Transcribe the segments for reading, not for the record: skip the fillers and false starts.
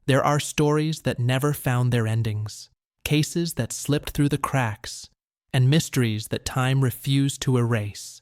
There are stories that never found their endings, cases that slipped through the cracks, and mysteries that time refused to erase.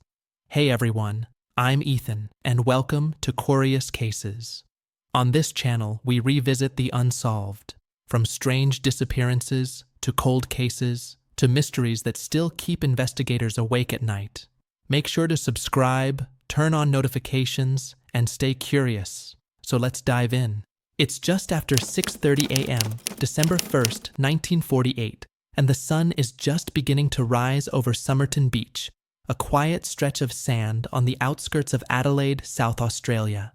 Hey everyone, I'm Ethan, and welcome to Curious Cases. On this channel, we revisit the unsolved, from strange disappearances to cold cases to mysteries that still keep investigators awake at night. Make sure to subscribe, turn on notifications, and stay curious. So let's dive in. It's just after 6:30 a.m., December 1st, 1948, and the sun is just beginning to rise over Somerton Beach, a quiet stretch of sand on the outskirts of Adelaide, South Australia.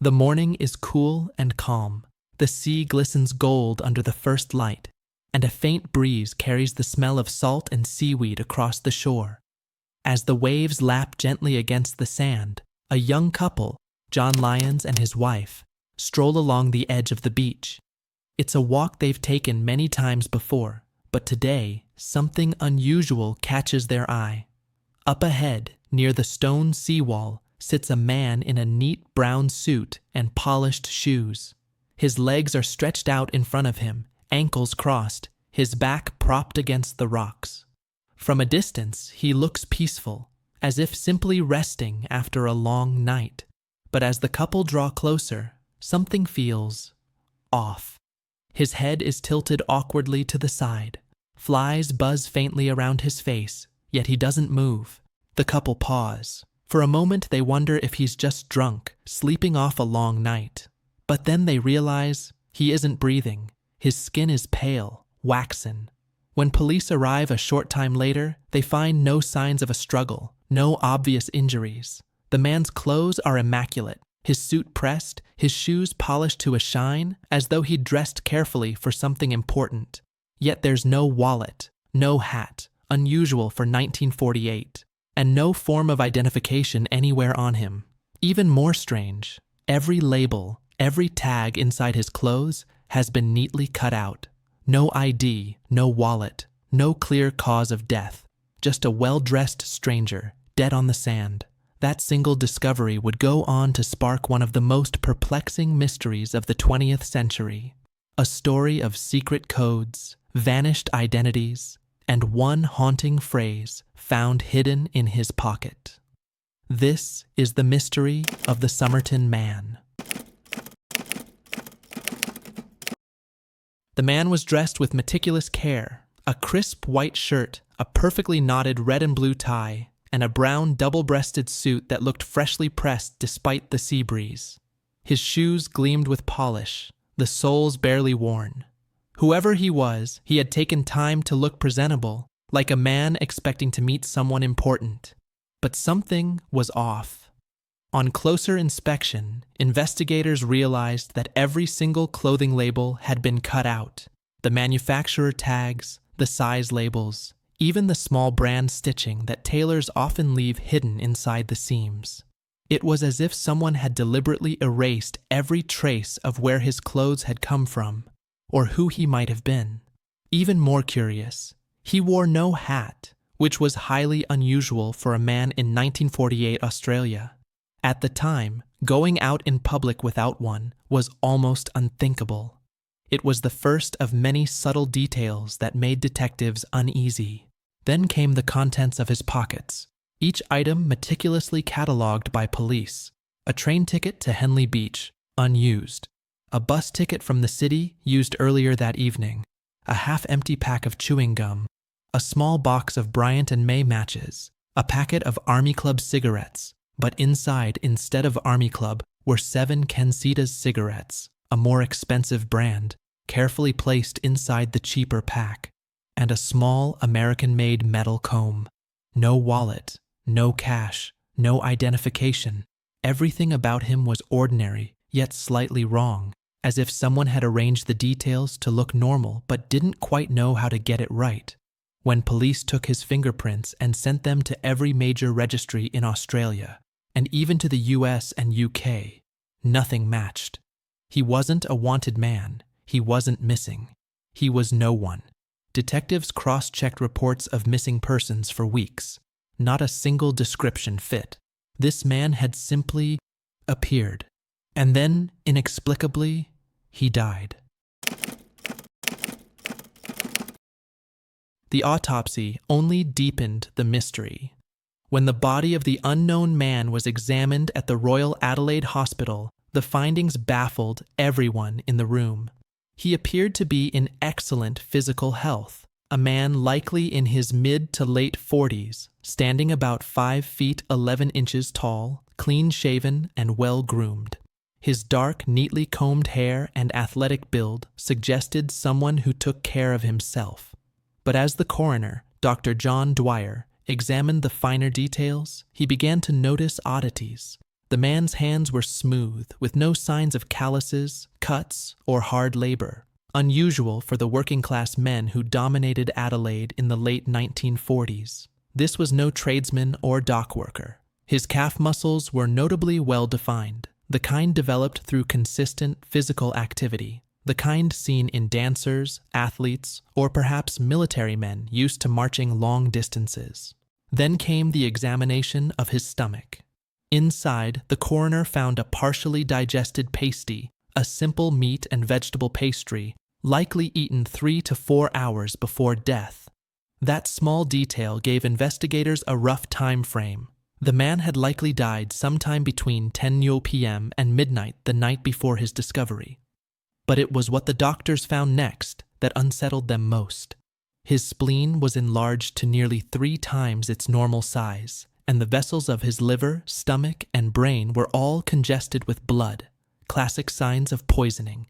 The morning is cool and calm. The sea glistens gold under the first light, and a faint breeze carries the smell of salt and seaweed across the shore. As the waves lap gently against the sand, a young couple, John Lyons and his wife, stroll along the edge of the beach. It's a walk they've taken many times before, but today, something unusual catches their eye. Up ahead, near the stone seawall, sits a man in a neat brown suit and polished shoes. His legs are stretched out in front of him, ankles crossed, his back propped against the rocks. From a distance, he looks peaceful, as if simply resting after a long night. But as the couple draw closer, something feels off. His head is tilted awkwardly to the side. Flies buzz faintly around his face, yet he doesn't move. The couple pause. For a moment, they wonder if he's just drunk, sleeping off a long night. But then they realize he isn't breathing. His skin is pale, waxen. When police arrive a short time later, they find no signs of a struggle, no obvious injuries. The man's clothes are immaculate, his suit pressed, his shoes polished to a shine, as though he'd dressed carefully for something important. Yet there's no wallet, no hat, unusual for 1948, and no form of identification anywhere on him. Even more strange, every label, every tag inside his clothes has been neatly cut out. No ID, no wallet, no clear cause of death. Just a well-dressed stranger, dead on the sand. That single discovery would go on to spark one of the most perplexing mysteries of the 20th century. A story of secret codes, vanished identities, and one haunting phrase found hidden in his pocket. This is the mystery of the Somerton Man. The man was dressed with meticulous care, a crisp white shirt, a perfectly knotted red and blue tie, and a brown double-breasted suit that looked freshly pressed despite the sea breeze. His shoes gleamed with polish, the soles barely worn. Whoever he was, he had taken time to look presentable, like a man expecting to meet someone important. But something was off. On closer inspection, investigators realized that every single clothing label had been cut out. The manufacturer tags, the size labels, even the small brand stitching that tailors often leave hidden inside the seams. It was as if someone had deliberately erased every trace of where his clothes had come from, or who he might have been. Even more curious, he wore no hat, which was highly unusual for a man in 1948 Australia. At the time, going out in public without one was almost unthinkable. It was the first of many subtle details that made detectives uneasy. Then came the contents of his pockets, each item meticulously catalogued by police. A train ticket to Henley Beach, unused. A bus ticket from the city, used earlier that evening. A half-empty pack of chewing gum. A small box of Bryant and May matches. A packet of Army Club cigarettes. But inside, instead of Army Club, were 7 Kensitas cigarettes, a more expensive brand, carefully placed inside the cheaper pack, and a small American-made metal comb. No wallet, no cash, no identification. Everything about him was ordinary, yet slightly wrong, as if someone had arranged the details to look normal but didn't quite know how to get it right. When police took his fingerprints and sent them to every major registry in Australia, and even to the US and UK, nothing matched. He wasn't a wanted man. He wasn't missing. He was no one. Detectives cross-checked reports of missing persons for weeks. Not a single description fit. This man had simply appeared. And then, inexplicably, he died. The autopsy only deepened the mystery. When the body of the unknown man was examined at the Royal Adelaide Hospital, the findings baffled everyone in the room. He appeared to be in excellent physical health, a man likely in his mid to late 40s, standing about 5 feet 11 inches tall, clean-shaven and well-groomed. His dark, neatly combed hair and athletic build suggested someone who took care of himself. But as the coroner, Dr. John Dwyer, examined the finer details, he began to notice oddities. The man's hands were smooth, with no signs of calluses, cuts, or hard labor, unusual for the working-class men who dominated Adelaide in the late 1940s. This was no tradesman or dock worker. His calf muscles were notably well-defined, the kind developed through consistent physical activity, the kind seen in dancers, athletes, or perhaps military men used to marching long distances. Then came the examination of his stomach. Inside, the coroner found a partially digested pasty, a simple meat and vegetable pastry, likely eaten 3 to 4 hours before death. That small detail gave investigators a rough time frame. The man had likely died sometime between 10 p.m. and midnight the night before his discovery. But it was what the doctors found next that unsettled them most. His spleen was enlarged to nearly 3 times its normal size, and the vessels of his liver, stomach, and brain were all congested with blood, classic signs of poisoning.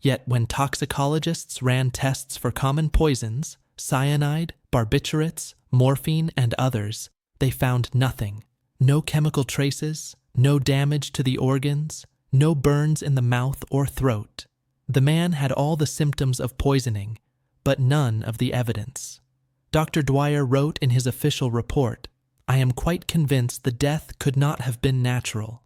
Yet when toxicologists ran tests for common poisons, cyanide, barbiturates, morphine, and others, they found nothing. No chemical traces, no damage to the organs, no burns in the mouth or throat. The man had all the symptoms of poisoning, but none of the evidence. Dr. Dwyer wrote in his official report, "I am quite convinced the death could not have been natural.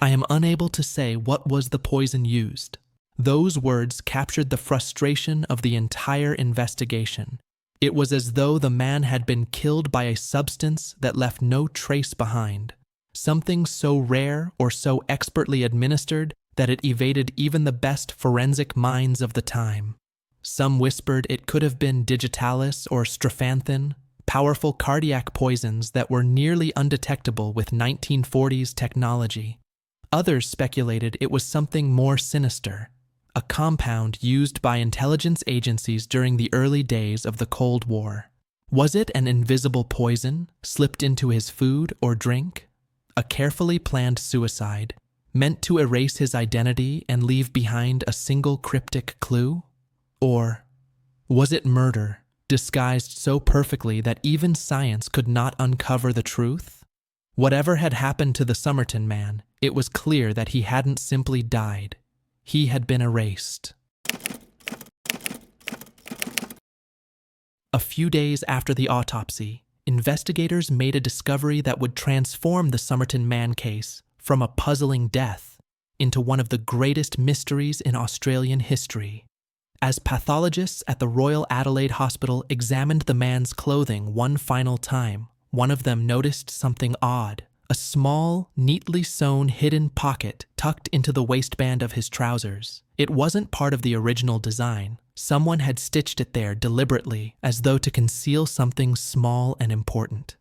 I am unable to say what was the poison used." Those words captured the frustration of the entire investigation. It was as though the man had been killed by a substance that left no trace behind, something so rare or so expertly administered that it evaded even the best forensic minds of the time. Some whispered it could have been digitalis or strophanthine, powerful cardiac poisons that were nearly undetectable with 1940s technology. Others speculated it was something more sinister, a compound used by intelligence agencies during the early days of the Cold War. Was it an invisible poison slipped into his food or drink? A carefully planned suicide, meant to erase his identity and leave behind a single cryptic clue? Or was it murder, disguised so perfectly that even science could not uncover the truth? Whatever had happened to the Somerton Man, it was clear that he hadn't simply died. He had been erased. A few days after the autopsy, investigators made a discovery that would transform the Somerton Man case from a puzzling death into one of the greatest mysteries in Australian history. As pathologists at the Royal Adelaide Hospital examined the man's clothing one final time, one of them noticed something odd. A small, neatly sewn hidden pocket tucked into the waistband of his trousers. It wasn't part of the original design. Someone had stitched it there deliberately, as though to conceal something small and important.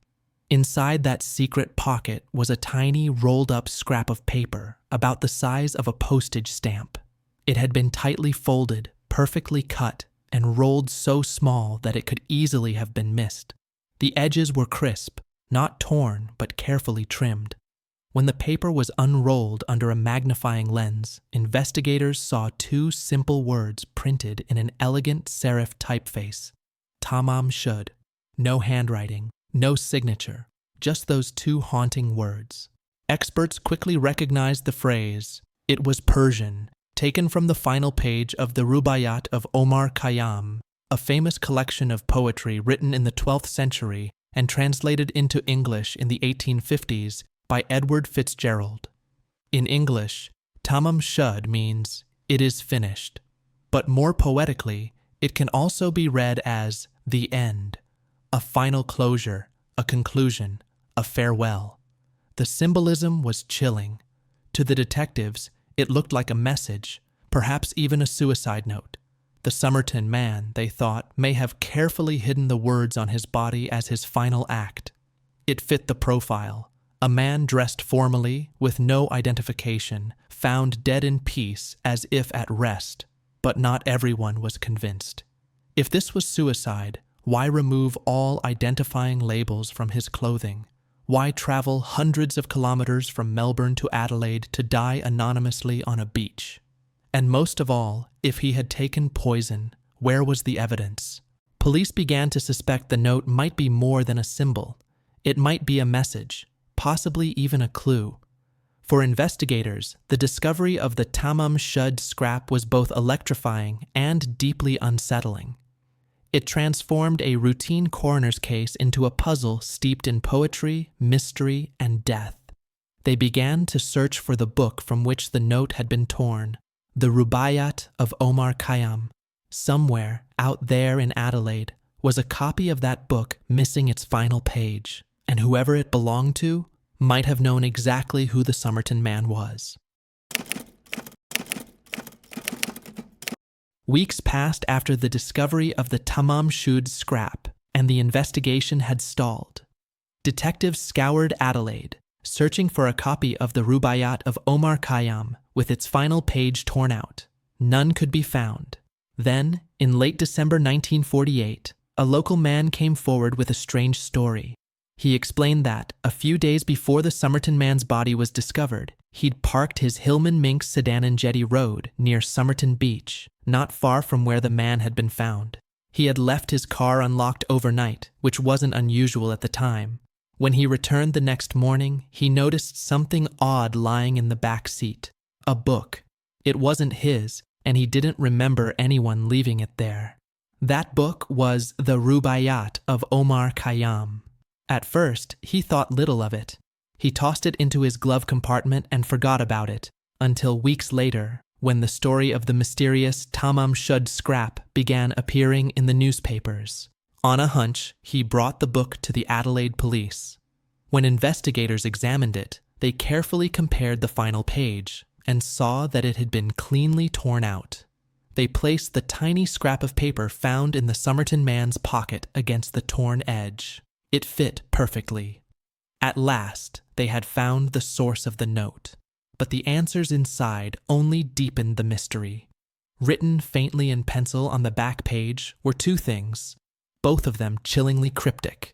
Inside that secret pocket was a tiny, rolled-up scrap of paper, about the size of a postage stamp. It had been tightly folded, perfectly cut, and rolled so small that it could easily have been missed. The edges were crisp, not torn, but carefully trimmed. When the paper was unrolled under a magnifying lens, investigators saw 2 simple words printed in an elegant serif typeface. Tamám Shud. No handwriting, no signature, just those 2 haunting words. Experts quickly recognized the phrase. It was Persian, taken from the final page of the Rubaiyat of Omar Khayyam, a famous collection of poetry written in the 12th century and translated into English in the 1850s by Edward Fitzgerald. In English, Tamám Shud means, "it is finished," but more poetically, it can also be read as the end, a final closure, a conclusion, a farewell. The symbolism was chilling. To the detectives, it looked like a message, perhaps even a suicide note. The Somerton Man, they thought, may have carefully hidden the words on his body as his final act. It fit the profile. A man dressed formally, with no identification, found dead in peace as if at rest. But not everyone was convinced. If this was suicide, why remove all identifying labels from his clothing? Why travel hundreds of kilometers from Melbourne to Adelaide to die anonymously on a beach? And most of all, if he had taken poison, where was the evidence? Police began to suspect the note might be more than a symbol. It might be a message, possibly even a clue. For investigators, the discovery of the Tamám Shud scrap was both electrifying and deeply unsettling. It transformed a routine coroner's case into a puzzle steeped in poetry, mystery, and death. They began to search for the book from which the note had been torn, the Rubaiyat of Omar Khayyam. Somewhere, out there in Adelaide, was a copy of that book missing its final page, and whoever it belonged to might have known exactly who the Somerton Man was. Weeks passed after the discovery of the Tamám Shud scrap, and the investigation had stalled. Detectives scoured Adelaide, searching for a copy of the Rubaiyat of Omar Khayyam with its final page torn out. None could be found. Then, in late December 1948, a local man came forward with a strange story. He explained that, a few days before the Somerton Man's body was discovered, he'd parked his Hillman Minks sedan in Jetty Road near Somerton Beach, not far from where the man had been found. He had left his car unlocked overnight, which wasn't unusual at the time. When he returned the next morning, he noticed something odd lying in the back seat. A book. It wasn't his, and he didn't remember anyone leaving it there. That book was the Rubaiyat of Omar Khayyam. At first, he thought little of it. He tossed it into his glove compartment and forgot about it, until weeks later, when the story of the mysterious Tamám Shud scrap began appearing in the newspapers. On a hunch, he brought the book to the Adelaide police. When investigators examined it, they carefully compared the final page and saw that it had been cleanly torn out. They placed the tiny scrap of paper found in the Somerton Man's pocket against the torn edge. It fit perfectly. At last, they had found the source of the note, but the answers inside only deepened the mystery. Written faintly in pencil on the back page were two things, both of them chillingly cryptic.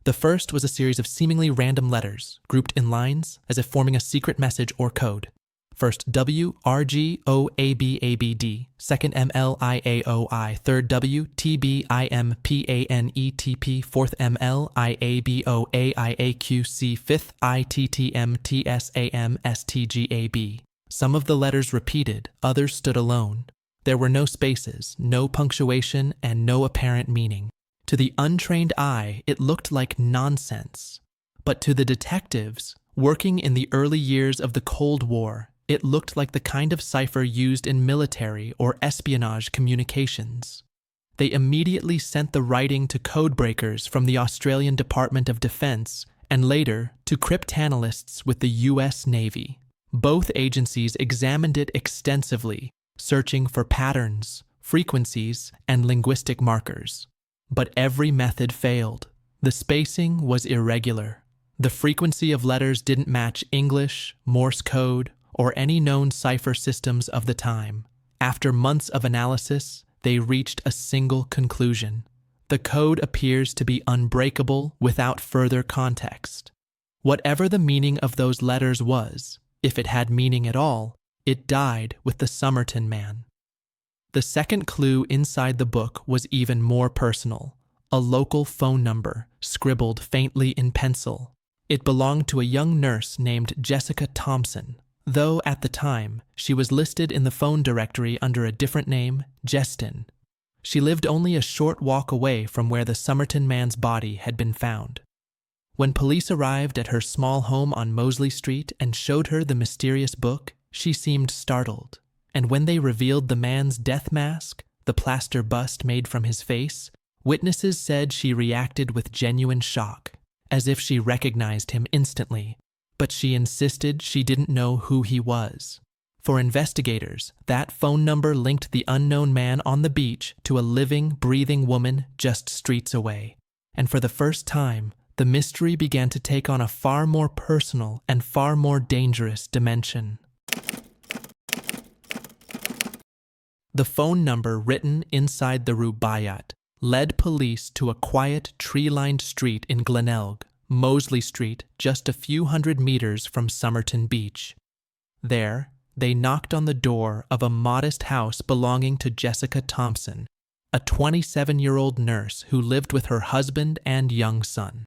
The first was a series of seemingly random letters, grouped in lines as if forming a secret message or code. First W, R, G, O, A, B, A, B, D. Second M, L, I, A, O, I. Third W, T, B, I, M, P, A, N, E, T, P. Fourth M, L, I, A, B, O, A, I, A, Q, C. Fifth I, T, T, M, T, S, A, M, S, T, G, A, B. Some of the letters repeated, others stood alone. There were no spaces, no punctuation, and no apparent meaning. To the untrained eye, it looked like nonsense. But to the detectives, working in the early years of the Cold War, it looked like the kind of cipher used in military or espionage communications. They immediately sent the writing to codebreakers from the Australian Department of Defense and later to cryptanalysts with the US Navy. Both agencies examined it extensively, searching for patterns, frequencies, and linguistic markers. But every method failed. The spacing was irregular. The frequency of letters didn't match English, Morse code, or any known cipher systems of the time. After months of analysis, they reached a single conclusion. The code appears to be unbreakable without further context. Whatever the meaning of those letters was, if it had meaning at all, it died with the Somerton Man. The second clue inside the book was even more personal. A local phone number, scribbled faintly in pencil. It belonged to a young nurse named Jessica Thompson, though at the time, she was listed in the phone directory under a different name, Jestin. She lived only a short walk away from where the Somerton Man's body had been found. When police arrived at her small home on Mosley Street and showed her the mysterious book, she seemed startled. And when they revealed the man's death mask, the plaster bust made from his face, witnesses said she reacted with genuine shock, as if she recognized him instantly. But she insisted she didn't know who he was. For investigators, that phone number linked the unknown man on the beach to a living, breathing woman just streets away. And for the first time, the mystery began to take on a far more personal and far more dangerous dimension. The phone number written inside the Rubaiyat led police to a quiet, tree-lined street in Glenelg, Mosley Street, just a few hundred meters from Somerton Beach. There, they knocked on the door of a modest house belonging to Jessica Thompson, a 27-year-old nurse who lived with her husband and young son.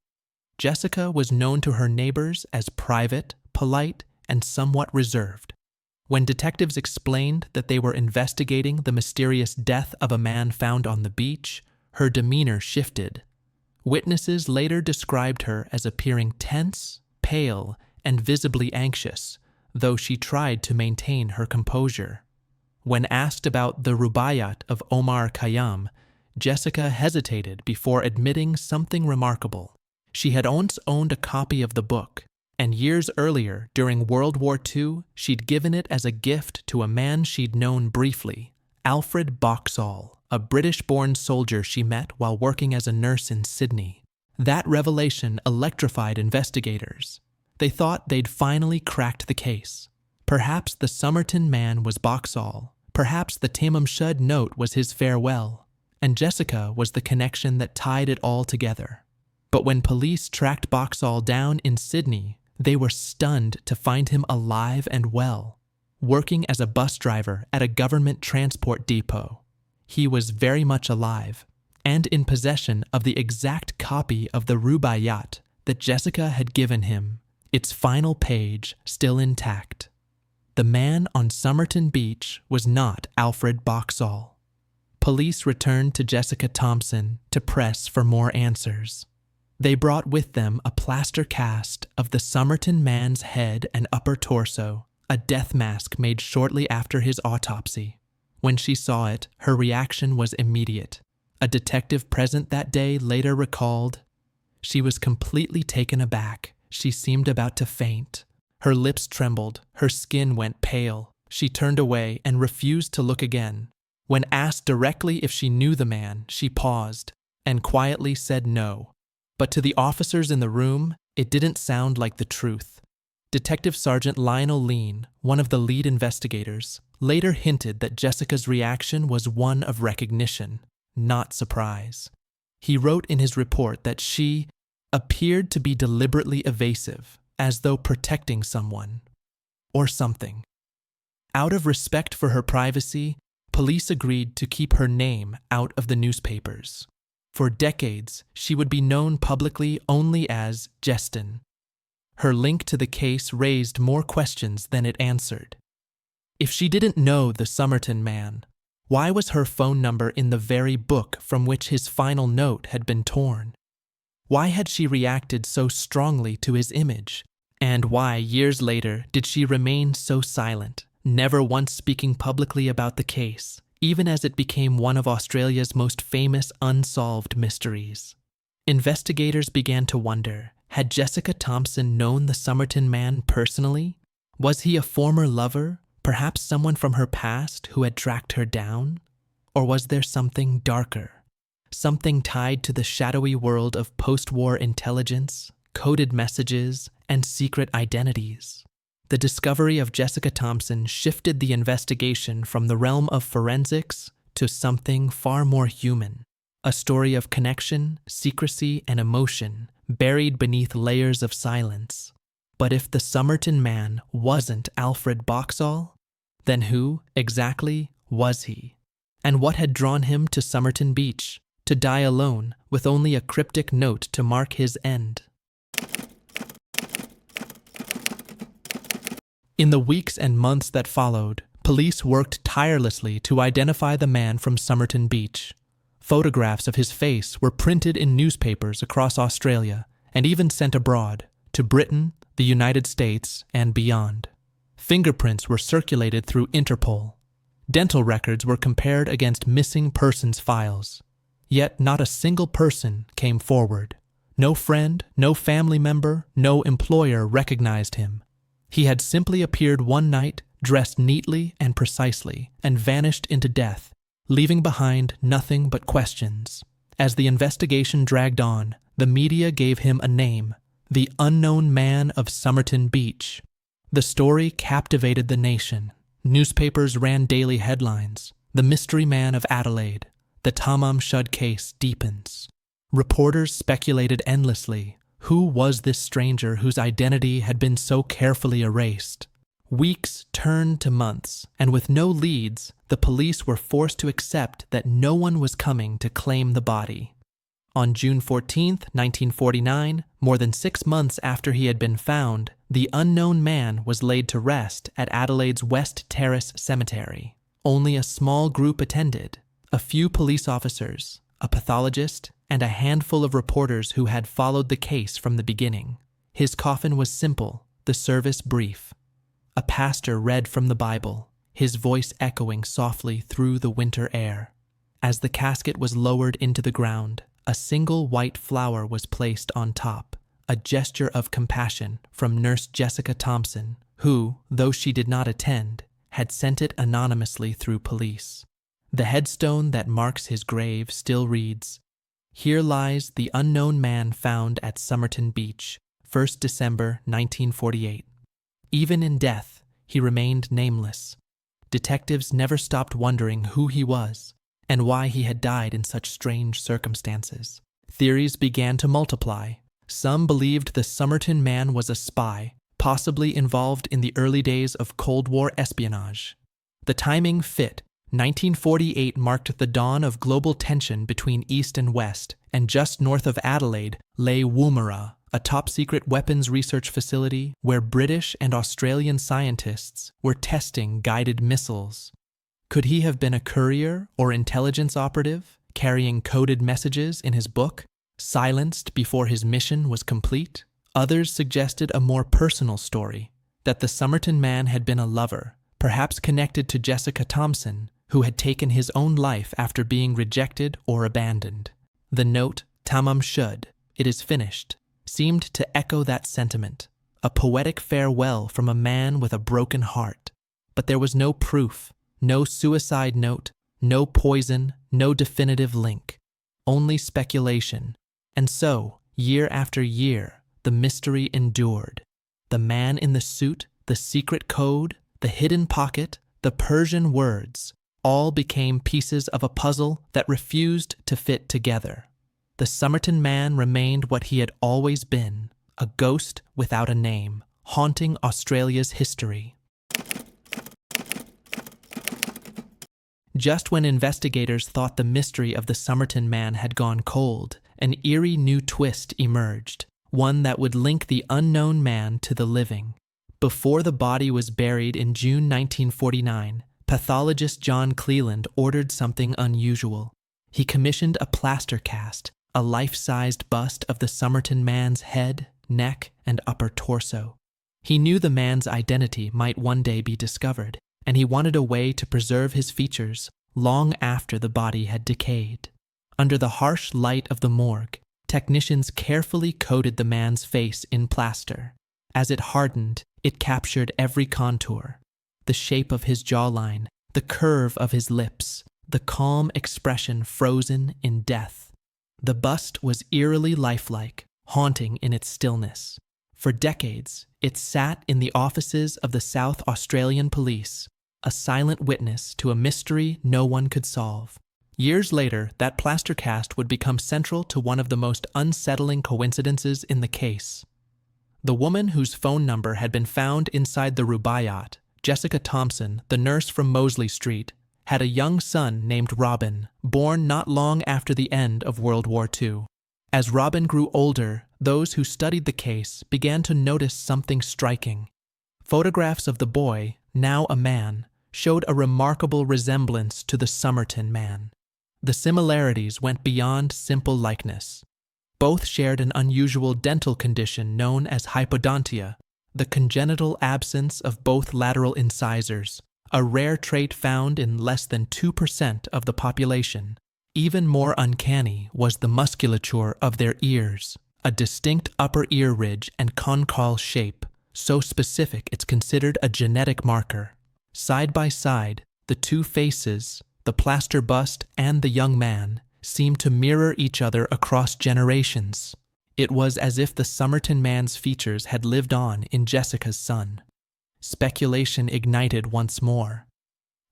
Jessica was known to her neighbors as private, polite, and somewhat reserved. When detectives explained that they were investigating the mysterious death of a man found on the beach, her demeanor shifted. Witnesses later described her as appearing tense, pale, and visibly anxious, though she tried to maintain her composure. When asked about the Rubaiyat of Omar Khayyam, Jessica hesitated before admitting something remarkable. She had once owned a copy of the book, and years earlier, during World War II, she'd given it as a gift to a man she'd known briefly, Alfred Boxall, a British-born soldier she met while working as a nurse in Sydney. That revelation electrified investigators. They thought they'd finally cracked the case. Perhaps the Somerton Man was Boxall. Perhaps the Tamám Shud note was his farewell. And Jessica was the connection that tied it all together. But when police tracked Boxall down in Sydney, they were stunned to find him alive and well, working as a bus driver at a government transport depot. He was very much alive, and in possession of the exact copy of the Rubaiyat that Jessica had given him, its final page still intact. The man on Somerton Beach was not Alfred Boxall. Police returned to Jessica Thompson to press for more answers. They brought with them a plaster cast of the Somerton Man's head and upper torso, a death mask made shortly after his autopsy. When she saw it, her reaction was immediate. A detective present that day later recalled, "She was completely taken aback. She seemed about to faint. Her lips trembled, her skin went pale. She turned away and refused to look again. When asked directly if she knew the man, she paused and quietly said no. But to the officers in the room, it didn't sound like the truth." Detective Sergeant Lionel Lean, one of the lead investigators, later hinted that Jessica's reaction was one of recognition, not surprise. He wrote in his report that she appeared to be deliberately evasive, as though protecting someone or something. Out of respect for her privacy, police agreed to keep her name out of the newspapers. For decades, she would be known publicly only as Jestin. Her link to the case raised more questions than it answered. If she didn't know the Somerton Man, why was her phone number in the very book from which his final note had been torn? Why had she reacted so strongly to his image? And why, years later, did she remain so silent, never once speaking publicly about the case, even as it became one of Australia's most famous unsolved mysteries? Investigators began to wonder, had Jessica Thompson known the Somerton Man personally? Was he a former lover, perhaps someone from her past who had tracked her down? Or was there something darker, something tied to the shadowy world of post-war intelligence, coded messages, and secret identities? The discovery of Jessica Thompson shifted the investigation from the realm of forensics to something far more human, a story of connection, secrecy, and emotion buried beneath layers of silence. But if the Somerton Man wasn't Alfred Boxall, then who, exactly, was he? And what had drawn him to Somerton Beach, to die alone, with only a cryptic note to mark his end? In the weeks and months that followed, police worked tirelessly to identify the man from Somerton Beach. Photographs of his face were printed in newspapers across Australia and even sent abroad, to Britain, the United States, and beyond. Fingerprints were circulated through Interpol. Dental records were compared against missing persons files. Yet not a single person came forward. No friend, no family member, no employer recognized him. He had simply appeared one night, dressed neatly and precisely, and vanished into death, leaving behind nothing but questions. As the investigation dragged on, the media gave him a name: the Unknown Man of Somerton Beach. The story captivated the nation. Newspapers ran daily headlines: "The Mystery Man of Adelaide. The Tamám Shud case deepens." Reporters speculated endlessly. Who was this stranger whose identity had been so carefully erased? Weeks turned to months, and with no leads, the police were forced to accept that no one was coming to claim the body. On June 14, 1949, more than 6 months after he had been found, the unknown man was laid to rest at Adelaide's West Terrace Cemetery. Only a small group attended: a few police officers, a pathologist, and a handful of reporters who had followed the case from the beginning. His coffin was simple, the service brief. A pastor read from the Bible, his voice echoing softly through the winter air. As the casket was lowered into the ground, a single white flower was placed on top, a gesture of compassion from Nurse Jessica Thompson, who, though she did not attend, had sent it anonymously through police. The headstone that marks his grave still reads, "Here lies the unknown man found at Somerton Beach, 1st December 1948. Even in death, he remained nameless. Detectives never stopped wondering who he was and why he had died in such strange circumstances. Theories began to multiply. Some believed the Somerton Man was a spy, possibly involved in the early days of Cold War espionage. The timing fit. 1948 marked the dawn of global tension between East and West, and just north of Adelaide lay Woomera, a top-secret weapons research facility where British and Australian scientists were testing guided missiles. Could he have been a courier or intelligence operative, carrying coded messages in his book, silenced before his mission was complete? Others suggested a more personal story, that the Somerton Man had been a lover, perhaps connected to Jessica Thompson, who had taken his own life after being rejected or abandoned. The note, "Tamám Shud, it is finished," seemed to echo that sentiment, a poetic farewell from a man with a broken heart. But there was no proof, no suicide note, no poison, no definitive link, only speculation. And so, year after year, the mystery endured. The man in the suit, the secret code, the hidden pocket, the Persian words, all became pieces of a puzzle that refused to fit together. The Somerton Man remained what he had always been, a ghost without a name, haunting Australia's history. Just when investigators thought the mystery of the Somerton Man had gone cold, an eerie new twist emerged, one that would link the unknown man to the living. Before the body was buried in June 1949, pathologist John Cleland ordered something unusual. He commissioned a plaster cast, a life-sized bust of the Somerton Man's head, neck, and upper torso. He knew the man's identity might one day be discovered, and he wanted a way to preserve his features long after the body had decayed. Under the harsh light of the morgue, technicians carefully coated the man's face in plaster. As it hardened, it captured every contour: the shape of his jawline, the curve of his lips, the calm expression frozen in death. The bust was eerily lifelike, haunting in its stillness. For decades, it sat in the offices of the South Australian Police, a silent witness to a mystery no one could solve. Years later, that plaster cast would become central to one of the most unsettling coincidences in the case. The woman whose phone number had been found inside the Rubaiyat, Jessica Thompson, the nurse from Mosley Street, had a young son named Robin, born not long after the end of World War II. As Robin grew older, those who studied the case began to notice something striking. Photographs of the boy, now a man, showed a remarkable resemblance to the Somerton Man. The similarities went beyond simple likeness. Both shared an unusual dental condition known as hypodontia, the congenital absence of both lateral incisors, a rare trait found in less than 2% of the population. Even more uncanny was the musculature of their ears, a distinct upper ear ridge and conchal shape, so specific it's considered a genetic marker. Side by side, the two faces, the plaster bust and the young man, seemed to mirror each other across generations. It was as if the Somerton man's features had lived on in Jessica's son. Speculation ignited once more.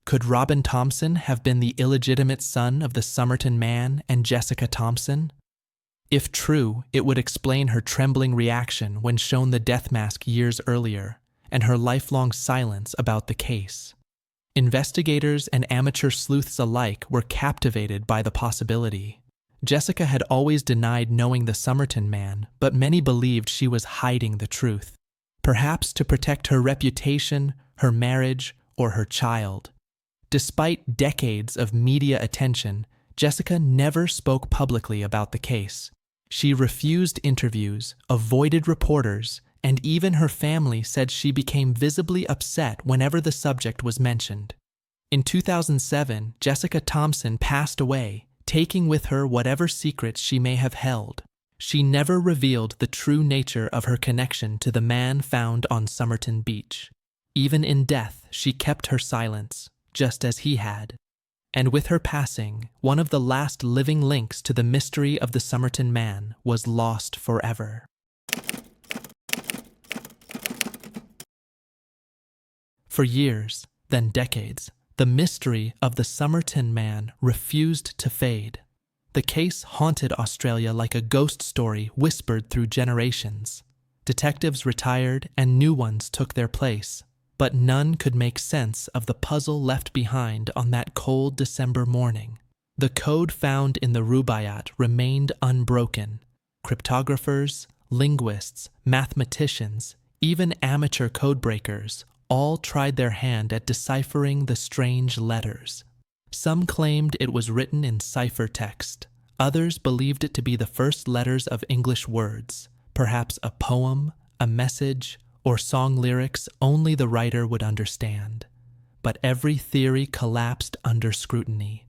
Could Robin Thompson have been the illegitimate son of the Somerton man and Jessica Thompson? If true, it would explain her trembling reaction when shown the death mask years earlier, and her lifelong silence about the case. Investigators and amateur sleuths alike were captivated by the possibility. Jessica had always denied knowing the Somerton man, but many believed she was hiding the truth, perhaps to protect her reputation, her marriage, or her child. Despite decades of media attention, Jessica never spoke publicly about the case. She refused interviews, avoided reporters, and even her family said she became visibly upset whenever the subject was mentioned. In 2007, Jessica Thompson passed away, taking with her whatever secrets she may have held. She never revealed the true nature of her connection to the man found on Somerton Beach. Even in death, she kept her silence, just as he had. And with her passing, one of the last living links to the mystery of the Somerton man was lost forever. For years, then decades, the mystery of the Somerton man refused to fade. The case haunted Australia like a ghost story whispered through generations. Detectives retired and new ones took their place, but none could make sense of the puzzle left behind on that cold December morning. The code found in the Rubaiyat remained unbroken. Cryptographers, linguists, mathematicians, even amateur codebreakers all tried their hand at deciphering the strange letters. Some claimed it was written in ciphertext. Others believed it to be the first letters of English words, perhaps a poem, a message, or song lyrics only the writer would understand. But every theory collapsed under scrutiny.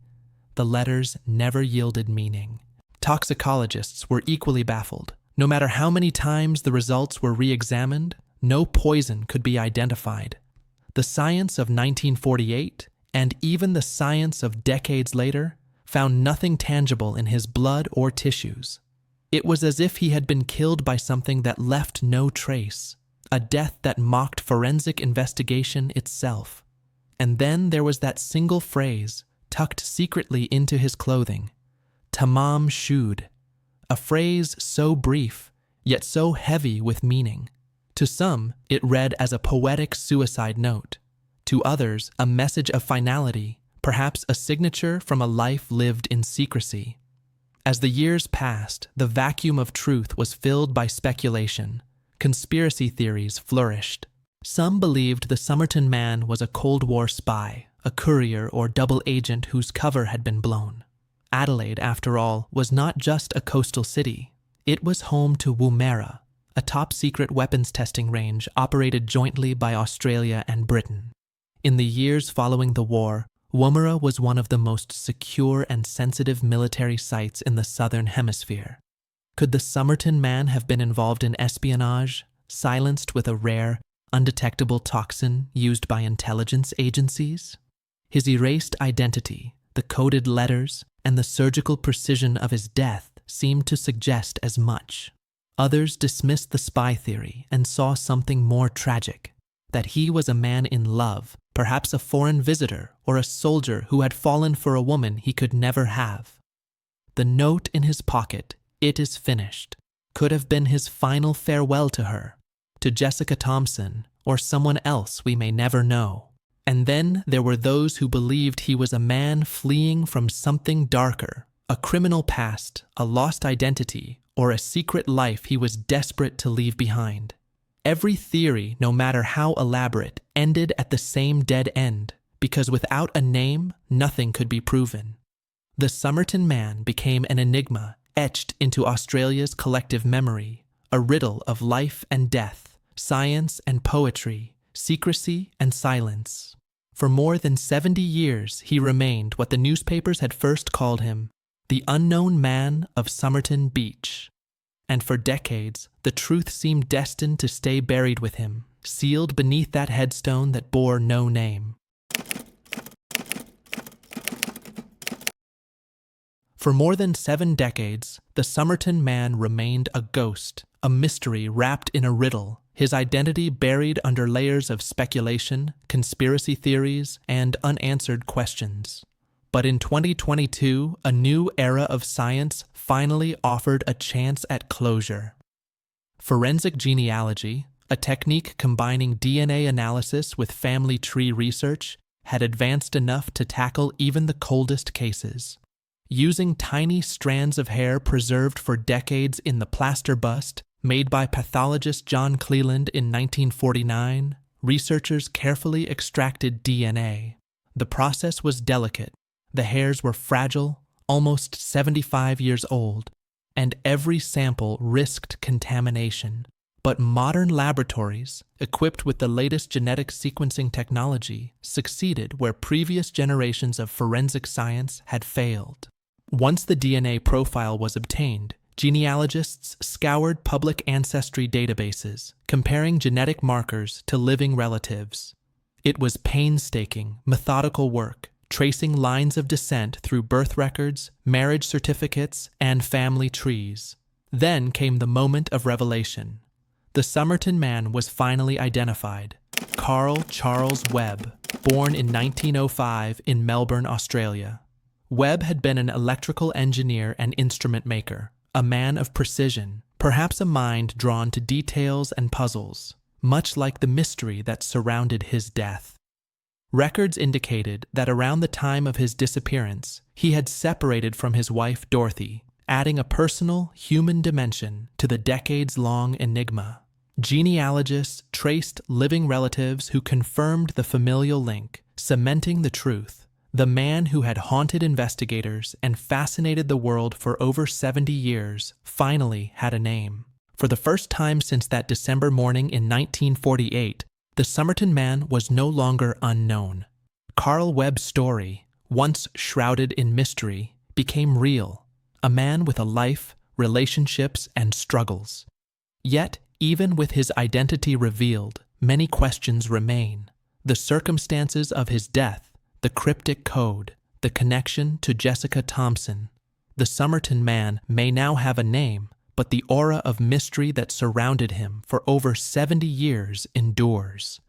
The letters never yielded meaning. Toxicologists were equally baffled. No matter how many times the results were re-examined, no poison could be identified. The science of 1948, and even the science of decades later, found nothing tangible in his blood or tissues. It was as if he had been killed by something that left no trace, a death that mocked forensic investigation itself. And then there was that single phrase, tucked secretly into his clothing, Tamám Shud, a phrase so brief, yet so heavy with meaning. To some, it read as a poetic suicide note. To others, a message of finality, perhaps a signature from a life lived in secrecy. As the years passed, the vacuum of truth was filled by speculation. Conspiracy theories flourished. Some believed the Somerton man was a Cold War spy, a courier or double agent whose cover had been blown. Adelaide, after all, was not just a coastal city. It was home to Woomera, a top-secret weapons testing range operated jointly by Australia and Britain. In the years following the war, Woomera was one of the most secure and sensitive military sites in the Southern Hemisphere. Could the Somerton man have been involved in espionage, silenced with a rare, undetectable toxin used by intelligence agencies? His erased identity, the coded letters, and the surgical precision of his death seemed to suggest as much. Others dismissed the spy theory and saw something more tragic, that he was a man in love, perhaps a foreign visitor or a soldier who had fallen for a woman he could never have. The note in his pocket, "It is finished," could have been his final farewell to her, to Jessica Thompson, or someone else we may never know. And then there were those who believed he was a man fleeing from something darker, a criminal past, a lost identity, or a secret life he was desperate to leave behind. Every theory, no matter how elaborate, ended at the same dead end, because without a name, nothing could be proven. The Somerton man became an enigma etched into Australia's collective memory, a riddle of life and death, science and poetry, secrecy and silence. For more than 70 years, he remained what the newspapers had first called him, the unknown man of Somerton Beach. And for decades, the truth seemed destined to stay buried with him, sealed beneath that headstone that bore no name. For more than 7 decades, the Somerton Man remained a ghost, a mystery wrapped in a riddle, his identity buried under layers of speculation, conspiracy theories, and unanswered questions. But in 2022, a new era of science finally offered a chance at closure. Forensic genealogy, a technique combining DNA analysis with family tree research, had advanced enough to tackle even the coldest cases. Using tiny strands of hair preserved for decades in the plaster bust made by pathologist John Cleland in 1949, researchers carefully extracted DNA. The process was delicate. The hairs were fragile, almost 75 years old, and every sample risked contamination. But modern laboratories, equipped with the latest genetic sequencing technology, succeeded where previous generations of forensic science had failed. Once the DNA profile was obtained, genealogists scoured public ancestry databases, comparing genetic markers to living relatives. It was painstaking, methodical work, tracing lines of descent through birth records, marriage certificates, and family trees. Then came the moment of revelation. The Somerton Man was finally identified. Carl Charles Webb, born in 1905 in Melbourne, Australia. Webb had been an electrical engineer and instrument maker, a man of precision, perhaps a mind drawn to details and puzzles, much like the mystery that surrounded his death. Records indicated that around the time of his disappearance, he had separated from his wife Dorothy, adding a personal, human dimension to the decades-long enigma. Genealogists traced living relatives who confirmed the familial link, cementing the truth. The man who had haunted investigators and fascinated the world for over 70 years finally had a name. For the first time since that December morning in 1948, the Somerton Man was no longer unknown. Carl Webb's story, once shrouded in mystery, became real. A man with a life, relationships, and struggles. Yet, even with his identity revealed, many questions remain. The circumstances of his death, the cryptic code, the connection to Jessica Thompson. The Somerton Man may now have a name, but the aura of mystery that surrounded him for over 70 years endures.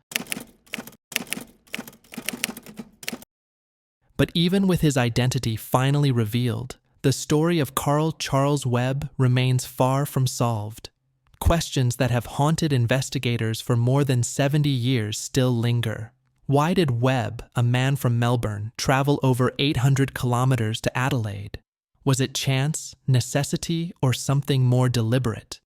But even with his identity finally revealed, the story of Carl Charles Webb remains far from solved. Questions that have haunted investigators for more than 70 years still linger. Why did Webb, a man from Melbourne, travel over 800 kilometers to Adelaide? Was it chance, necessity, or something more deliberate?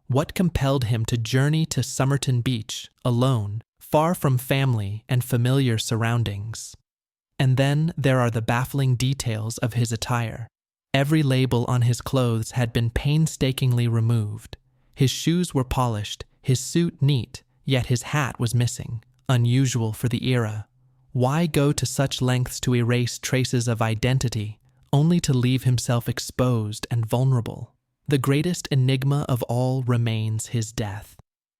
What compelled him to journey to Somerton Beach, alone, far from family and familiar surroundings? And then there are the baffling details of his attire. Every label on his clothes had been painstakingly removed. His shoes were polished, his suit neat, yet his hat was missing, unusual for the era. Why go to such lengths to erase traces of identity, only to leave himself exposed and vulnerable? The greatest enigma of all remains his death.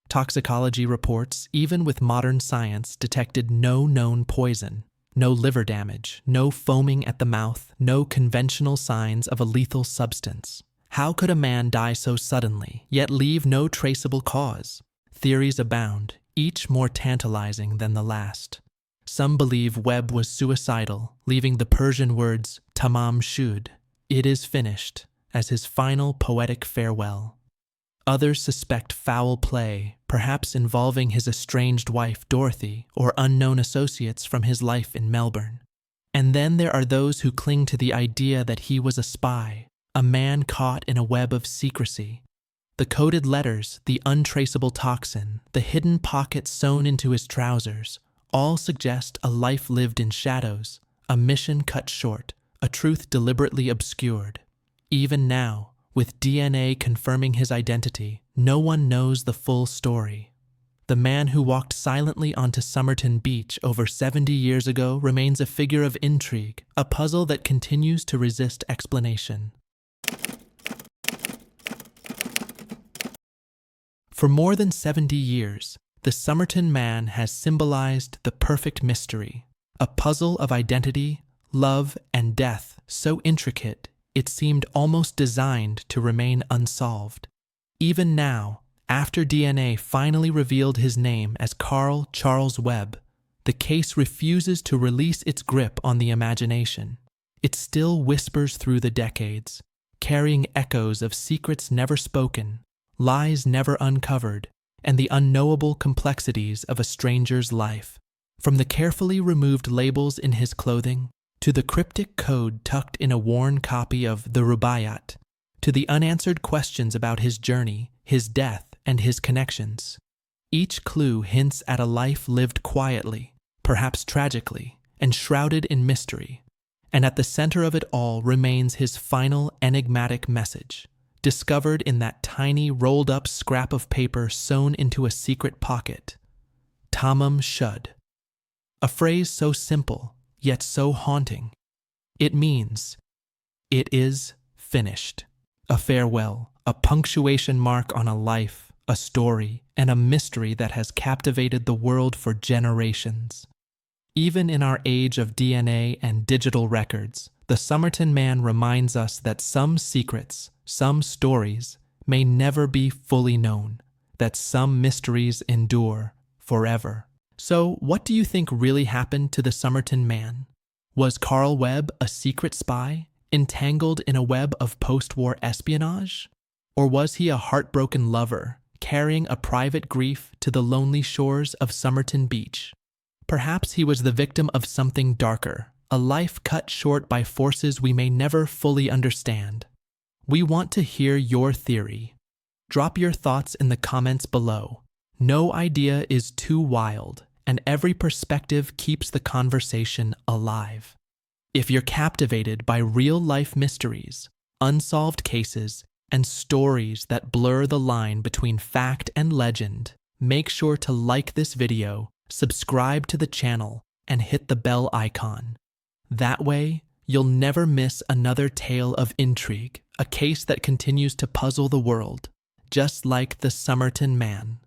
Toxicology reports, even with modern science, detected no known poison. No liver damage, no foaming at the mouth, no conventional signs of a lethal substance. How could a man die so suddenly, yet leave no traceable cause? Theories abound, each more tantalizing than the last. Some believe Webb was suicidal, leaving the Persian words, Tamám Shud, it is finished, as his final poetic farewell. Others suspect foul play, perhaps involving his estranged wife Dorothy or unknown associates from his life in Melbourne. And then there are those who cling to the idea that he was a spy, a man caught in a web of secrecy. The coded letters, the untraceable toxin, the hidden pocket sewn into his trousers, all suggest a life lived in shadows, a mission cut short, a truth deliberately obscured. Even now, with DNA confirming his identity, no one knows the full story. The man who walked silently onto Somerton Beach over 70 years ago remains a figure of intrigue, a puzzle that continues to resist explanation. For more than 70 years, the Somerton Man has symbolized the perfect mystery, a puzzle of identity, love, and death so intricate, it seemed almost designed to remain unsolved. Even now, after DNA finally revealed his name as Carl Charles Webb, the case refuses to release its grip on the imagination. It still whispers through the decades, carrying echoes of secrets never spoken, lies never uncovered, and the unknowable complexities of a stranger's life. From the carefully removed labels in his clothing, to the cryptic code tucked in a worn copy of the Rubaiyat, to the unanswered questions about his journey, his death, and his connections. Each clue hints at a life lived quietly, perhaps tragically, and shrouded in mystery. And at the center of it all remains his final enigmatic message, discovered in that tiny rolled-up scrap of paper sewn into a secret pocket. Tamám Shud. A phrase so simple, yet so haunting. It means, it is finished. A farewell, a punctuation mark on a life, a story, and a mystery that has captivated the world for generations. Even in our age of DNA and digital records, the Somerton Man reminds us that some secrets, some stories, may never be fully known, that some mysteries endure forever. So, what do you think really happened to the Somerton Man? Was Carl Webb a secret spy, entangled in a web of post-war espionage? Or was he a heartbroken lover, carrying a private grief to the lonely shores of Somerton Beach? Perhaps he was the victim of something darker, a life cut short by forces we may never fully understand. We want to hear your theory. Drop your thoughts in the comments below. No idea is too wild, and every perspective keeps the conversation alive. If you're captivated by real-life mysteries, unsolved cases, and stories that blur the line between fact and legend, make sure to like this video, subscribe to the channel, and hit the bell icon. That way, you'll never miss another tale of intrigue, a case that continues to puzzle the world, just like the Somerton Man.